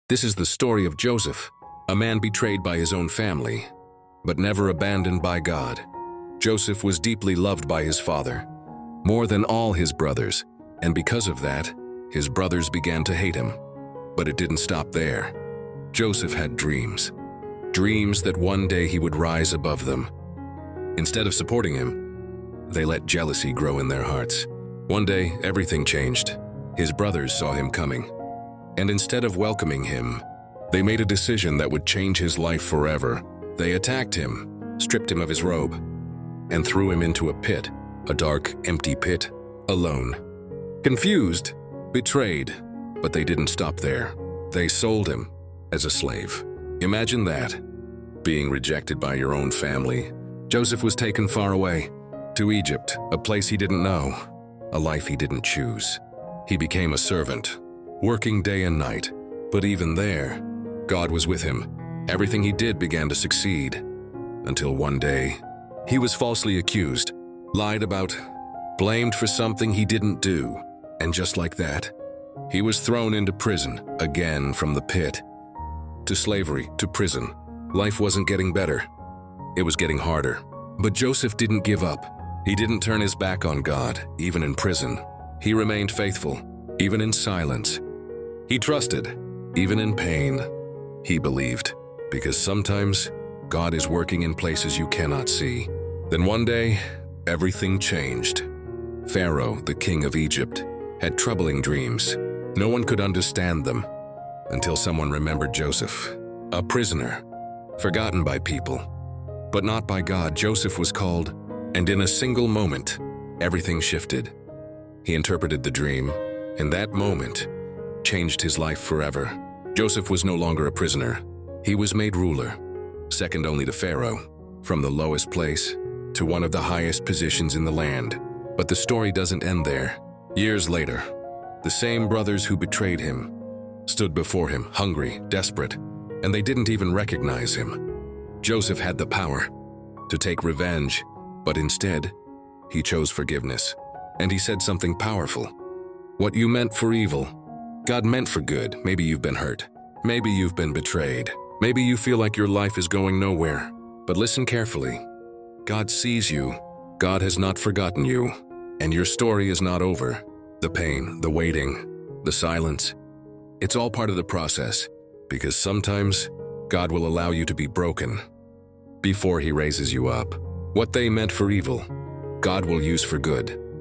This is the story of Joseph, a man betrayed by his own family, but never abandoned by God. Joseph was deeply loved by his father, more than all his brothers, and because of that, his brothers began to hate him. But it didn't stop there. Joseph had dreams that one day he would rise above them. Instead of supporting him, they let jealousy grow in their hearts. One day, everything changed. His brothers saw him coming, and instead of welcoming him, they made a decision that would change his life forever. They attacked him, stripped him of his robe, and threw him into a pit, a dark, empty pit, alone. Confused, betrayed, but they didn't stop there. They sold him as a slave. Imagine that, being rejected by your own family. Joseph was taken far away, to Egypt, a place he didn't know, a life he didn't choose. He became a servant, working day and night, but even there, God was with him. Everything he did began to succeed, until one day, he was falsely accused, lied about, blamed for something he didn't do, and just like that, he was thrown into prison, again from the pit. To slavery, to prison. Life wasn't getting better. It was getting harder. But Joseph didn't give up. He didn't turn his back on God, even in prison. He remained faithful, even in silence. He trusted, even in pain. He believed, because sometimes God is working in places you cannot see. Then one day, everything changed. Pharaoh, the king of Egypt, had troubling dreams. No one could understand them until someone remembered Joseph, a prisoner, forgotten by people, but not by God. Joseph was called, and in a single moment, everything shifted. He interpreted the dream, and that moment changed his life forever. Joseph was no longer a prisoner. He was made ruler, second only to Pharaoh, from the lowest place to one of the highest positions in the land. But the story doesn't end there. Years later, the same brothers who betrayed him stood before him, hungry, desperate, and they didn't even recognize him. Joseph had the power to take revenge, but instead, he chose forgiveness. And he said something powerful. What you meant for evil, God meant for good. Maybe you've been hurt. Maybe you've been betrayed. Maybe you feel like your life is going nowhere. But listen carefully. God sees you. God has not forgotten you. And your story is not over. The pain, the waiting, the silence, it's all part of the process, because sometimes God will allow you to be broken before he raises you up. What they meant for evil, God will use for good.